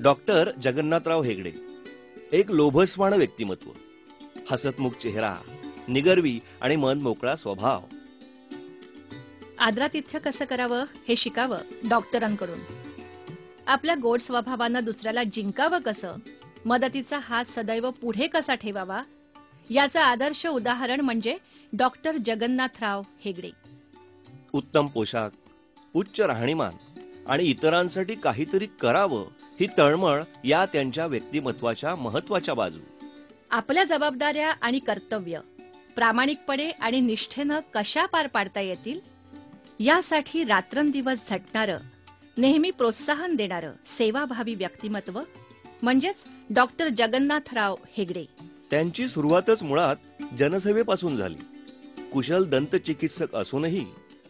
Doctor Jagannathrao Hegde एक लोभसवाण व्यक्तिमत्व, हसतमुख चेहरा, निगर्वी आणि मन मोकळा स्वभाव. आदरातिथ्य कसं करावं हे शिकावं डॉक्टरांकडून. आपल्या गोड स्वभावानं दुसऱ्याला जिंकावं कसं, मदतीचा हात सदैव पुढे कसा ठेवावा, याचं आदर्श उदाहरण म्हणजे डॉक्टर जगन्नाथराव हेगडे. उत्तम पोशाख, उच्च राहणीमान आणि इतरांसाठी काहीतरी करावं ही तळमळ या त्यांच्या व्यक्तिमत्वाच्या महत्वाच्या बाजू. आपल्या जबाबदाऱ्या आणि कर्तव्य प्रामाणिकपणे आणि निष्ठेनं कशा पार पाडता येतील यासाठी रात्रंदिवस झटणारं, नेहमी प्रोत्साहन देणारं सेवाभावी व्यक्तिमत्व म्हणजेच डॉक्टर जगन्नाथराव हेगडे. त्यांची सुरुवातच मुळात जनसेवेपासून झाली. कुशल दंतचिकित्सक असूनही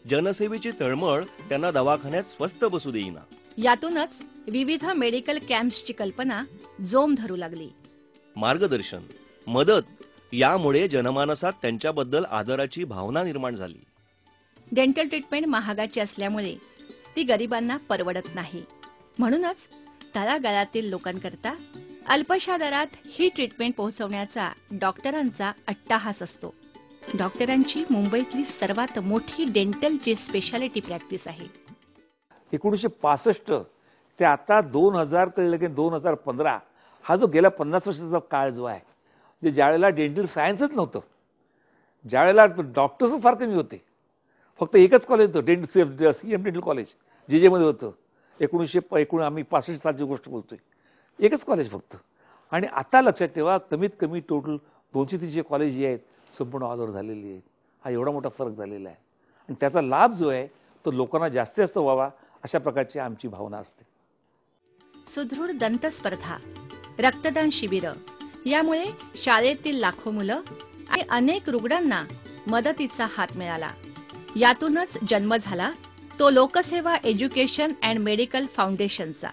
जनसेवेची तळमळ त्यांना दवाखान्यात स्वस्त बसू देईना. यातूनच विविध मेडिकल कॅम्प्सची कल्पना जोम धरू लागली. मार्गदर्शन, मदत यामुळे जनमानसात त्यांच्याबद्दल आदराची भावना निर्माण झाली. डेंटल ट्रीटमेंट महागाची असल्यामुळे ती गरिबांना परवडत नाही. म्हणूनच तळागाळातील लोकांकरता अल्पशा दरात ही ट्रीटमेंट पोहोचवण्याचा डॉक्टरांचा अट्टाहास असतो. डॉक्टरांची मुंबईतली सर्वात मोठी डेंटलची स्पेशालिटी प्रॅक्टिस आहे. 1965 ते आता 2000 कळलं की 2015 हा जो गेल्या 50 वर्षाचा काळ जो आहे, जे ज्यावेळेला डेंटल सायन्सच नव्हतं, ज्यावेळेला डॉक्टर्स फार कमी होते, फक्त एकच कॉलेज होतं सीएम डेंटल कॉलेज जे मध्ये होतं. 1965 आम्ही 65 सालची गोष्ट बोलतोय, एकच कॉलेज फक्त. आणि आता लक्षात ठेवा, कमीत कमी टोटल 200-300 कॉलेज जे आहेत संपूर्ण ऑल ओव्हर झालेली आहेत. हा एवढा मोठा फरक झालेला आहे आणि त्याचा लाभ जो आहे तो लोकांना जास्तीत जास्त व्हावा अशा प्रकारची आमची भावना असते. सुदृढ दंत स्पर्धा, रक्तदान शिबिरं यामुळे शाळेतील लाखो मुलं आणि अनेक रुग्णांना मदतीचा हात मिळाला. यातूनच जन्म झाला तो लोकसेवा एज्युकेशन अँड मेडिकल फाउंडेशनचा.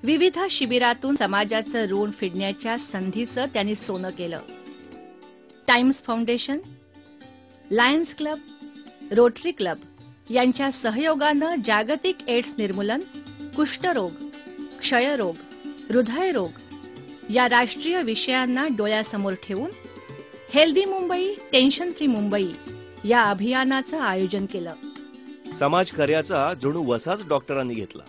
विविध शिबिरातून समाजाचं ऋण फेडण्याच्या संधीचं त्यांनी सोनं केलं. Times Foundation, Lions Club, Rotary Club यांच्या सहयोगानं जागतिक एड्स निर्मूलन, कुष्ठरोग, क्षयरोग, हृदयरोग या राष्ट्रीय विषयांना डोळ्यासमोर ठेवून healthy Mumbai, tension free Mumbai या अभियानाचं आयोजन केलं. समाजकार्याचा जणू वसाच डॉक्टरांनी घेतला.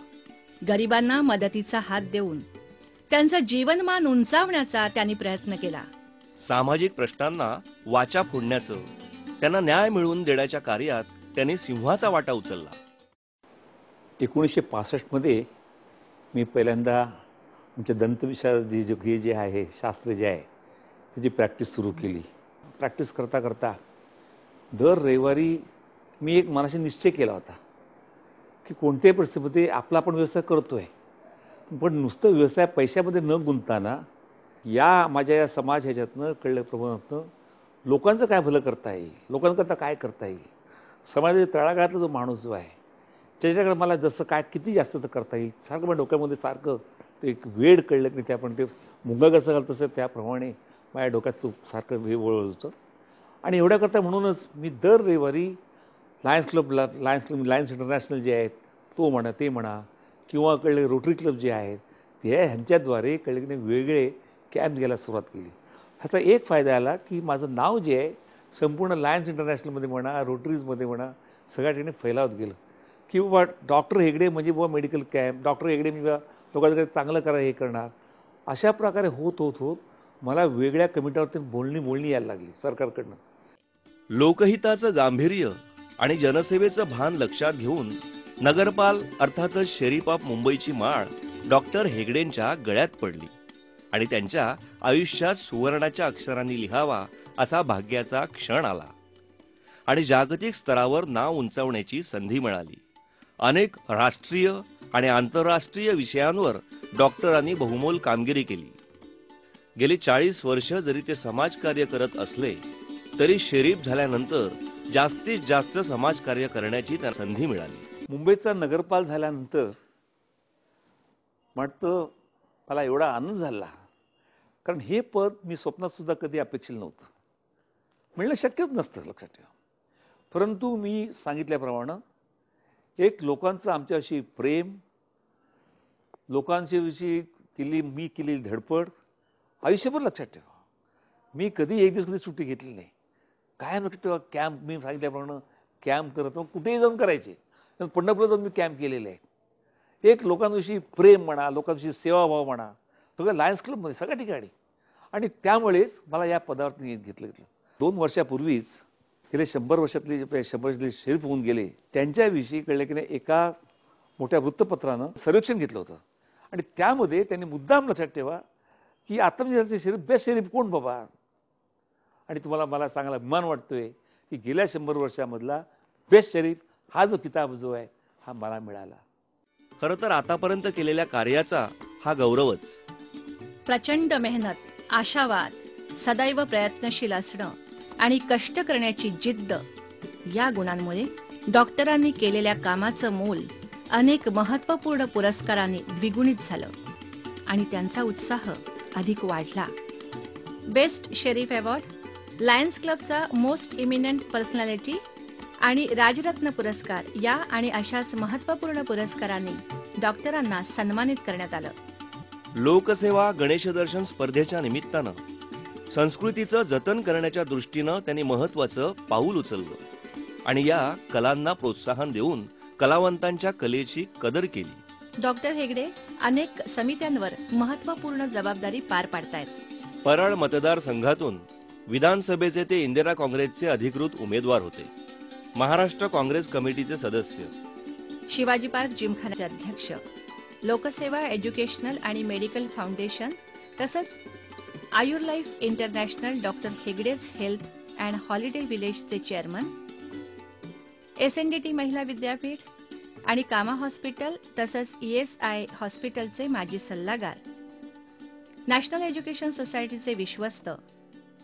गरिबांना मदतीचा हात देऊन त्यांचं जीवनमान उंचावण्याचा त्यांनी प्रयत्न केला. सामाजिक प्रश्नांना वाचा फोडण्याचं, त्यांना न्याय मिळवून देण्याच्या कार्यात त्यांनी सिंहाचा वाटा उचलला. 1965 मध्ये मी पहिल्यांदा आमच्या दंतविषयात जे आहे शास्त्र जे आहे त्याची प्रॅक्टिस सुरू केली. प्रॅक्टिस करता करता दर रविवारी मी एक मनाशी निश्चय केला होता की कोणत्याही परिस्थितीमध्ये आपला आपण व्यवसाय करतोय, पण नुसतं व्यवसाय पैशामध्ये न गुंतताना या माझ्या या समाज ह्याच्यातनं कळल्या प्रमाणातनं लोकांचं काय भलं करता येईल, लोकांकरता काय करता येईल, समाजाच्या तळागाळातला जो माणूस जो आहे त्याच्याकडे मला जसं काय किती जास्त करता येईल, सारखं माझ्या डोक्यामध्ये सारखं ते एक वेळ कळलं की ते आपण ते मुंगा कसं घालतं तसं त्याप्रमाणे माझ्या डोक्यात तो सारखं हे वळवत होतं. आणि एवढ्याकरता म्हणूनच मी दर रविवारी लायन्स इंटरनॅशनल जे आहेत तो म्हणा ते म्हणा किंवा कळले रोटरी क्लब जे आहेत ते ह्यांच्याद्वारे कळले की वेगळे कॅम्प घ्यायला सुरुवात केली. ह्याचा एक फायदा आला की माझं नाव जे आहे संपूर्ण लायन्स इंटरनॅशनलमध्ये म्हणा, रोटरीजमध्ये म्हणा सगळ्या ठिकाणी फैलावत गेलं की बाबा डॉक्टर हेगडे म्हणजे बाबा मेडिकल कॅम्प, डॉक्टर हेगडे म्हणजे लोकांचं चांगलं करा हे करणार. अशा प्रकारे होत होत होत मला वेगळ्या कमिट्यावरती बोलणी यायला लागली सरकारकडनं. लोकहिताचं गांभीर्य आणि जनसेवेचं भान लक्षात घेऊन नगरपाल अर्थातच शरीफ ऑफ मुंबईची माळ डॉक्टर हेगडेंच्या गळ्यात पडली आणि त्यांच्या आयुष्यात सुवर्णाच्या अक्षरांनी लिहावा असा भाग्याचा क्षण आला आणि जागतिक स्तरावर नाव उंचावण्याची संधी मिळाली. अनेक राष्ट्रीय आणि आंतरराष्ट्रीय विषयांवर डॉक्टरांनी बहुमोल कामगिरी केली. गेली 40 वर्ष जरी ते समाजकार्य करत असले तरी शरीफ झाल्यानंतर जास्तीत जास्त समाजकार्य करण्याची त्यांना संधी मिळाली. मुंबईचा नगरपाल झाल्यानंतर वाटतं मला एवढा आनंद झाला, कारण हे पद मी स्वप्नात सुद्धा कधी अपेक्षित नव्हतं, मिळणं शक्यच नसतं लक्षात ठेवा. परंतु मी सांगितल्याप्रमाणे एक लोकांचं आमच्याशी प्रेम, लोकांच्याविषयी मी केलेली धडपड आयुष्यभर लक्षात ठेवा. मी कधी एक दिवस कधी सुट्टी घेतली नाही. काय लक्षात ठेवा, कॅम्प मी सांगितल्याप्रमाणे कॅम्प करत मग कुठेही जाऊन करायचे. पंढरपूरला जाऊन मी कॅम्प केलेले आहेत. एक लोकांविषयी प्रेम म्हणा, लोकांविषयी सेवाभाव म्हणा, सगळं लायन्स क्लबमध्ये सगळ्या ठिकाणी. आणि त्यामुळेच मला या पदावर घेतलं. 2 वर्षापूर्वीच गेले 100 वर्षातले 100 वर्षातले शरीफ होऊन गेले त्यांच्याविषयी कळलं की नाही, एका मोठ्या वृत्तपत्रानं सर्वेक्षण घेतलं होतं. आणि त्यामध्ये त्यांनी मुद्दाम लक्षात ठेवा की आता म्हणजे शरीफ बेस्ट शरीफ कोण बाबा. आणि तुम्हाला मला सांगायला अभिमान वाटतोय की गेल्या 100 वर्षामधला बेस्ट शरीफ हा जो किताब जो आहे हा मला मिळाला. खरं तर आतापर्यंत केलेल्या कार्याचा हा गौरवच. प्रचंड मेहनत, आशावाद, सदैव प्रयत्नशील असणं आणि कष्ट करण्याची जिद्द या गुणांमुळे डॉक्टरांनी केलेल्या कामाचं मोल अनेक महत्त्वपूर्ण पुरस्कारांनी द्विगुणित झालं आणि त्यांचा उत्साह अधिक वाढला. बेस्ट शेरीफ अवॉर्ड, लायन्स क्लबचा मोस्ट इमिनंट पर्सनॅलिटी आणि राजरत्न पुरस्कार या आणि अशाच महत्त्वपूर्ण पुरस्कारांनी डॉक्टरांना सन्मानित करण्यात आलं. लोकसेवा गणेश दर्शन स्पर्धेच्या निमित्तानं संस्कृतीचं जतन करण्याच्या दृष्टीनं त्यांनी महत्त्वाचं पाऊल उचललं आणि या कलांना प्रोत्साहन देऊन कलावंतांच्या कलेची कदर केली. डॉक्टर हेगडे अनेक समित्यांवर महत्त्वपूर्ण जबाबदारी पार पाडतायत. परळ मतदारसंघातून विधानसभेचे ते इंदिरा काँग्रेसचे अधिकृत उमेदवार होते. महाराष्ट्र काँग्रेस कमिटीचे सदस्य, शिवाजी पार्क जिमखान्याचे अध्यक्ष, लोकसेवा एज्युकेशनल आणि मेडिकल फाउंडेशन तसंच Ayur life international doctor Hegde's health and holiday विलेजचे चेअरमन, SNDT महिला विद्यापीठ आणि कामा हॉस्पिटल तसंच ESI हॉस्पिटलचे माजी सल्लागार, नॅशनल एज्युकेशन सोसायटीचे विश्वस्त,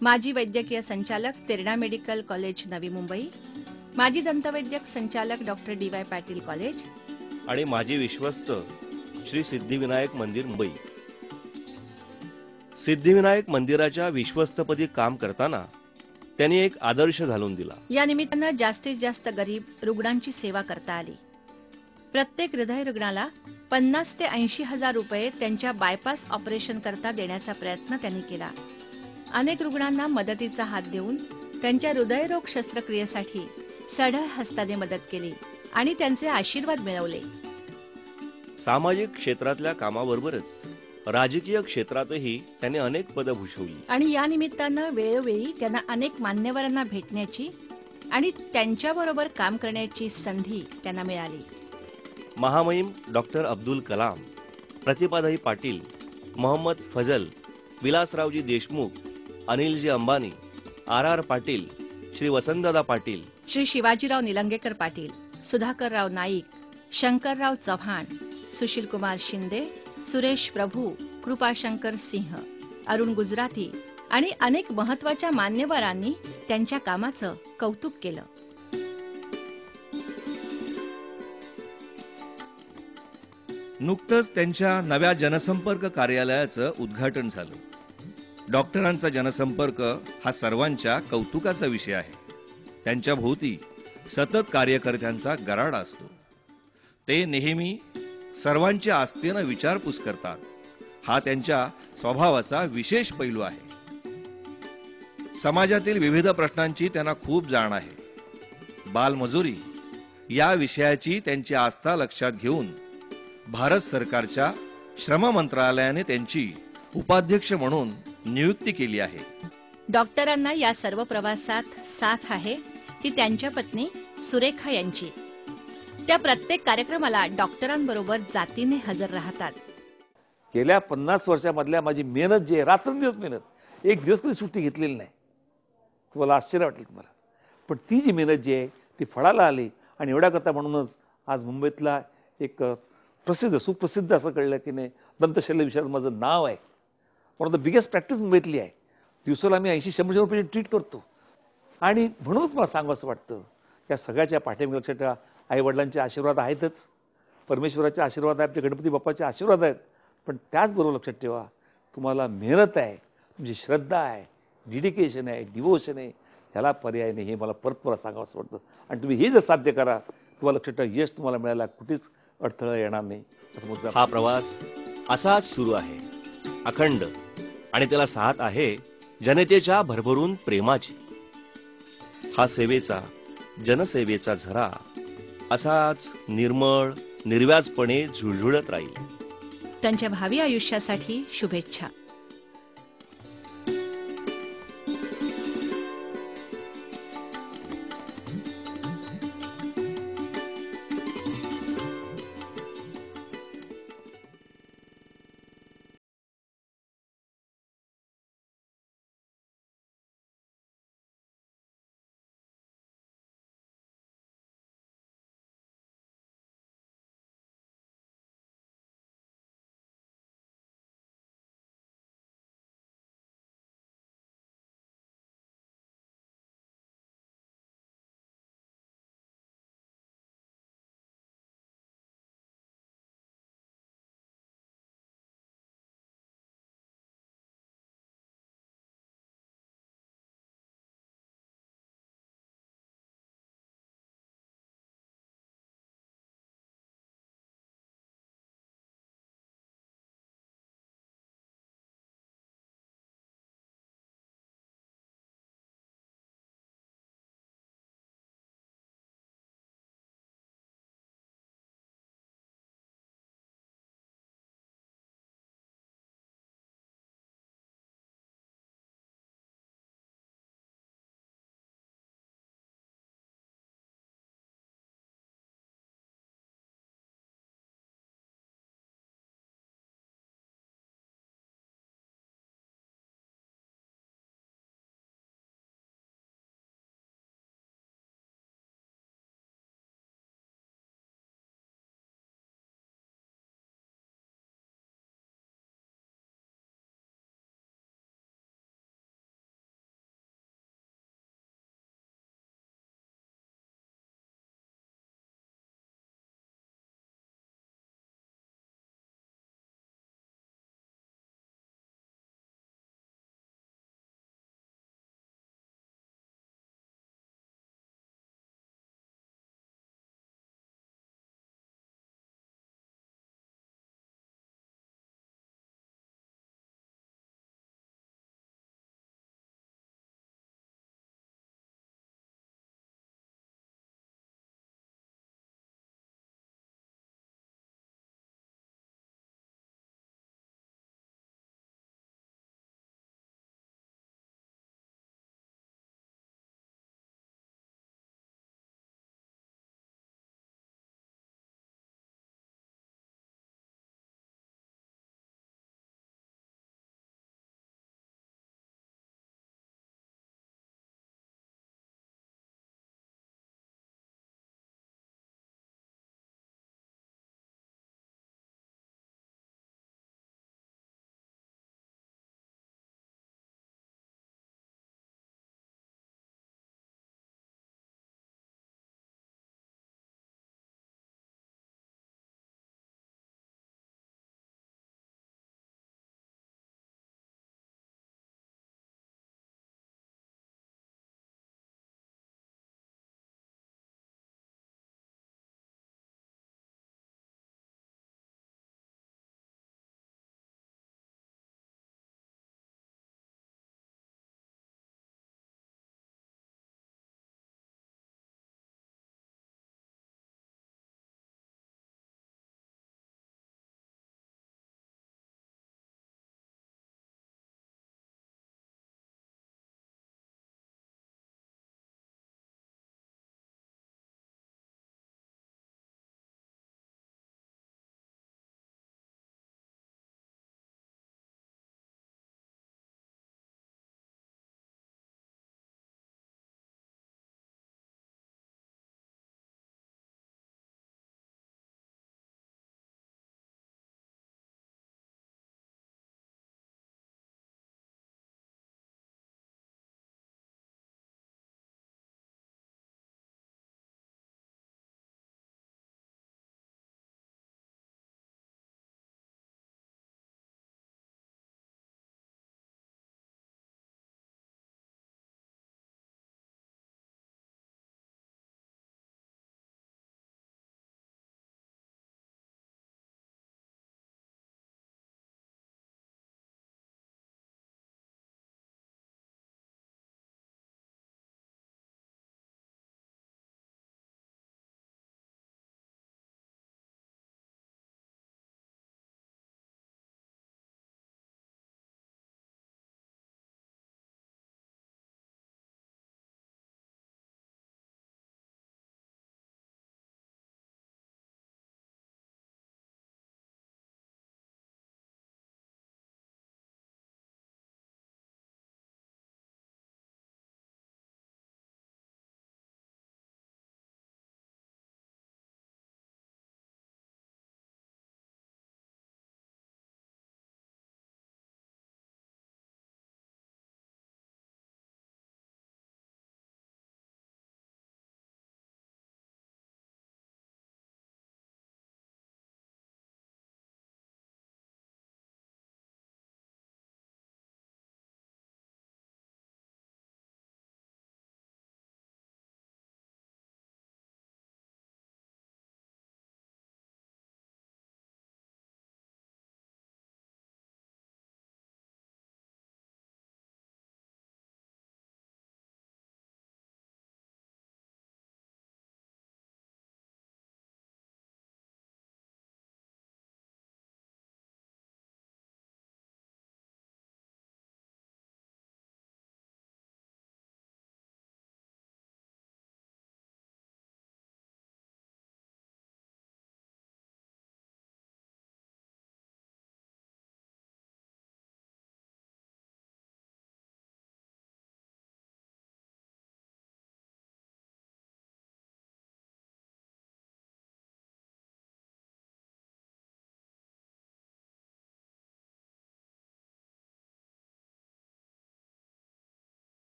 माजी वैद्यकीय संचालक तेरणा मेडिकल कॉलेज नवी मुंबई, माजी दंतवैद्यक संचालक डॉक्टर DY पाटील कॉलेज आणि माजी विश्वस्त श्री सिद्धिविनायक मंदिर मुंबई. सिद्धिविनायक मंदिराच्या विश्वस्तपदी काम करताना त्यांनी एक आदर्श घालून दिला. या निमित्तानं जास्तीत जास्त गरीब रुग्णांची सेवा करता आली. प्रत्येक हृदय रुग्णाला 50 ते 80 हजार रुपये त्यांच्या बायपास ऑपरेशन करता देण्याचा प्रयत्न त्यांनी केला. अनेक रुग्णांना मदतीचा हात देऊन त्यांच्या हृदयरोग शस्त्रक्रियेसाठी सढळ हस्ताने मदत केली आणि त्यांचे आशीर्वाद मिळवले. सामाजिक क्षेत्रातल्या कामाबरोबरच राजकीय क्षेत्रातही त्यांनी अनेक पदं भूषवली. आणि या निमित्तानं वेळोवेळी त्यांना अनेक मान्यवरांना भेटण्याची आणि त्यांच्याबरोबर काम करण्याची संधी त्यांना मिळाली. महामहिम डॉक्टर अब्दुल कलाम, प्रतिभाताई पाटील, मोहम्मद फजल, विलासरावजी देशमुख, अनिलजी अंबानी, RR पाटील, श्री वसंतदादा पाटील, श्री शिवाजीराव निलंगेकर पाटील, सुधाकरराव नाईक, शंकरराव चव्हाण, सुशीलकुमार शिंदे, सुरेश प्रभू, कृपाशंकर सिंह, अरुण गुजराती आणि अनेक महत्त्वाच्या मान्यवरांनी त्यांच्या कामाचं कौतुक केलं. नुकतंच त्यांच्या नव्या जनसंपर्क कार्यालयाचं उद्घाटन झालं. डॉक्टरांचा जनसंपर्क हा सर्वांच्या कौतुकाचा विषय आहे. त्यांच्या भोवती सतत कार्यकर्त्यांचा गराडा असतो. ते नेहमी सर्वांच्या आस्थेनं विचारपूस करतात. हा त्यांच्या स्वभावाचा विशेष पैलू आहे. समाजातील विविध प्रश्नांची त्यांना खूप जाण आहे. बालमजुरी या विषयाची त्यांची आस्था लक्षात घेऊन भारत सरकारच्या श्रम मंत्रालयाने त्यांची उपाध्यक्ष म्हणून नियुक्ती केली आहे. डॉक्टरांना या सर्व प्रवासात साथ आहे ती त्यांच्या पत्नी सुरेखा यांची. त्या प्रत्येक कार्यक्रमाला डॉक्टरांबरोबर जातीने हजर राहतात. गेल्या 50 वर्षामधल्या माझी मेहनत जी आहे, रात्रंदिवस मेहनत, एक दिवस कधी सुट्टी घेतलेली नाही. तुम्हाला आश्चर्य वाटेल तुम्हाला, पण ती जी मेहनत जी आहे ती फळाला आली. आणि एवढ्या करता म्हणूनच आज मुंबईतला एक प्रसिद्ध सुप्रसिद्ध असं कळलं की नाही, दंतशल्य विषयात माझं नाव आहे. One of the biggest practice मुंबईतली आहे. दिवसाला आम्ही 80-100 रुपये ट्रीट करतो. आणि म्हणूनच मला सांगावं असं वाटतं, या सगळ्याच्या पाठीमागे लक्षात ठेवा, आईवडिलांचे आशीर्वाद आहेतच, परमेश्वराचे आशीर्वाद आहेत, आपले गणपती बाप्पाचे आशीर्वाद आहेत, पण त्याचबरोबर लक्षात ठेवा तुम्हाला मेहनत आहे, तुमची श्रद्धा आहे, डेडिकेशन आहे, डिवोशन आहे, ह्याला पर्याय नाही. हे मला परत मला सांगावं असं वाटतं. आणि तुम्ही हे जर साध्य करा, तुम्हाला लक्षात ठेवा यश तुम्हाला मिळायला कुठेच अडथळा येणार नाही. असं मुद्दा हा प्रवास असाच सुरू आहे अखंड, आणि त्याला साथ आहे जनतेच्या भरभरून प्रेमाची. हा सेवेचा, जनसेवेचा झरा असाच निर्मळ निर्व्याजपणे झुळझुळत राहील. त्यांच्या भावी आयुष्यासाठी शुभेच्छा.